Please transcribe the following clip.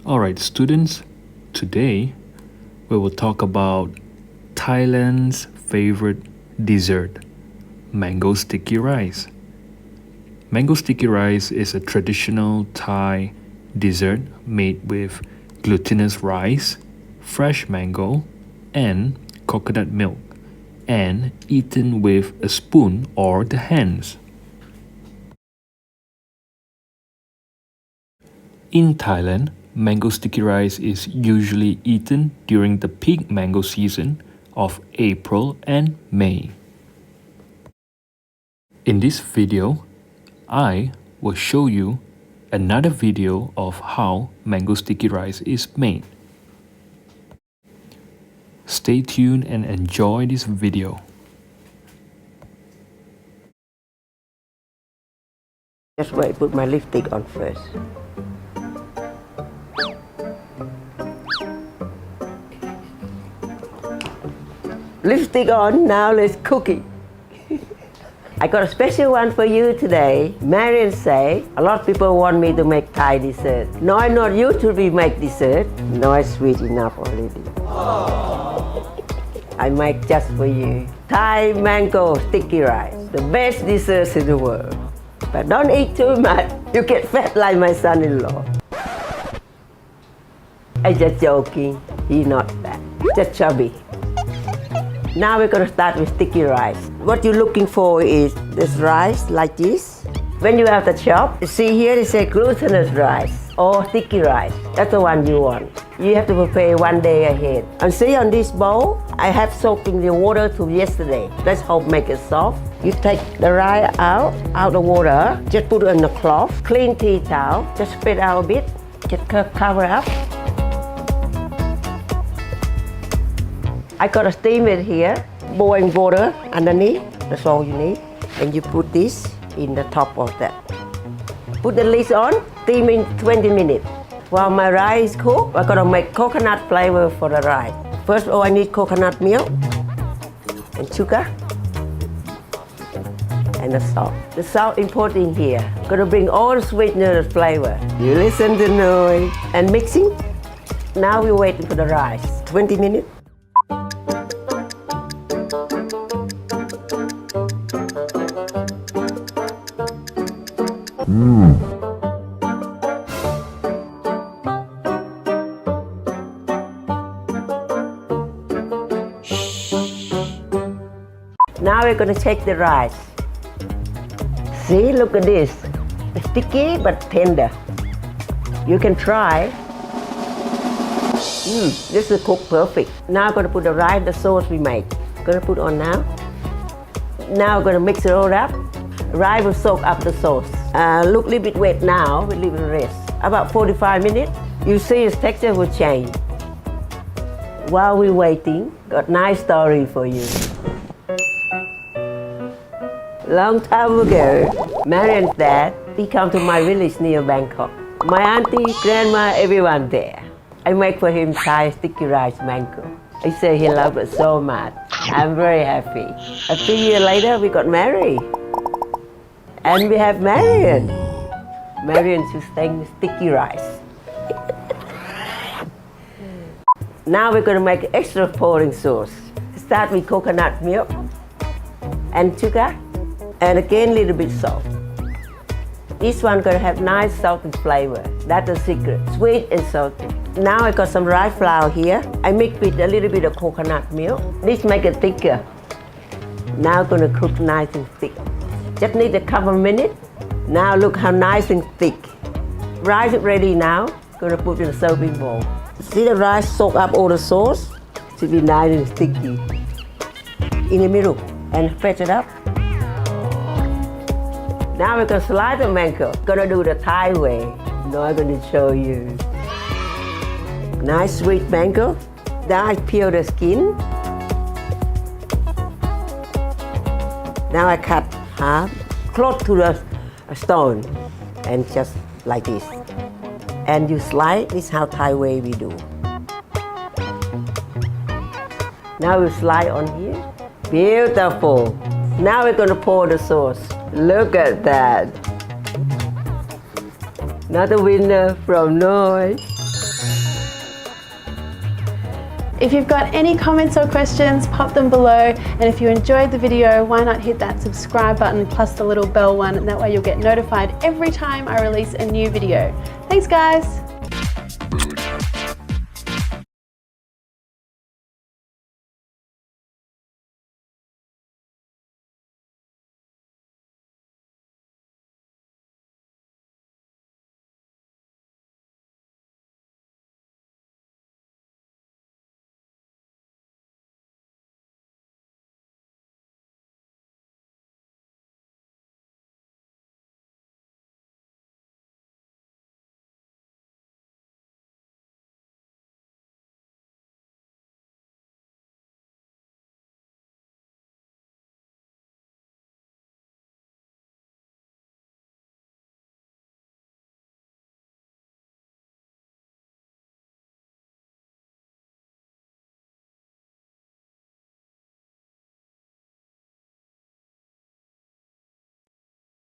Alright, students, today we will talk about Thailand's favorite dessert, mango sticky rice. Mango sticky rice is a traditional Thai dessert made with glutinous rice, fresh mango, and coconut milk, and eaten with a spoon or the hands. In Thailand, mango sticky rice is usually eaten during the peak mango season of April and May. In this video, I will show you another video of how mango sticky rice is made. Stay tuned and enjoy this video. Just wait, put my lipstick on first. Lipstick on, now let's cook it. I got a special one for you today. Marion say, a lot of people want me to make Thai dessert. No, I not you to be make dessert. No, it's sweet enough already. I make just for you. Thai mango sticky rice, the best dessert in the world. But don't eat too much, you get fat like my son-in-law. I'm just joking, he's not fat, just chubby. Now we're gonna start with sticky rice. What you're looking for is this rice like this. When you have the chop, you see here it says glutinous rice or sticky rice. That's the one you want. You have to prepare 1 day ahead. And see on this bowl, I have soaked in the water to yesterday. Let's hope make it soft. You take the rice out the water, just put it in a cloth, clean tea towel, just spread out a bit, just cover up. I got a steamer here, boiling water underneath, that's all you need. And you put this in the top of that. Put the lid on, steaming 20 minutes. While my rice is cooked, I'm gonna make coconut flavor for the rice. First of all, I need coconut milk and sugar and the salt. The salt important here. Gonna bring all the sweetness and flavor. You listen to noise and mixing. Now we're waiting for the rice. 20 minutes. Now we're going to check the rice. See, look at this. It's sticky but tender. You can try. This is cooked perfect. Now I'm going to put the rice, the sauce we make. Going to put on now. Now we're going to mix it all up. Rice will soak up the sauce. Look a little bit wet now, we'll leave it rest. About 45 minutes, you see its texture will change. While we're waiting, got a nice story for you. Long time ago, Marion's dad, he come to my village near Bangkok. My auntie, grandma, everyone there. I make for him Thai sticky rice mango. He said he loved it so much. I'm very happy. A few years later, we got married. And we have Marion. Marion just saying sticky rice. Now we're going to make extra pouring sauce. Start with coconut milk and sugar, and again a little bit salt. This one going to have nice salty flavor. That's the secret, sweet and salty. Now I got some rice flour here. I mix with a little bit of coconut milk. This make it thicker. Now going to cook nice and thick. Just need a couple of minutes. Now look how nice and thick. Rice is ready now. Gonna put in a serving bowl. See the rice soak up all the sauce? Should be nice and sticky. In the middle and fetch it up. Now we're gonna slice the mango. Gonna do the Thai way. Now I'm gonna show you. Nice sweet mango. Now I peel the skin. Now I cut half, close to the stone, and just like this. And you slide, this is how Thai way we do. Now we slide on here. Beautiful. Now we're going to pour the sauce. Look at that. Another winner from Noi. If you've got any comments or questions, pop them below. And if you enjoyed the video, why not hit that subscribe button plus the little bell one, and that way you'll get notified every time I release a new video. Thanks guys.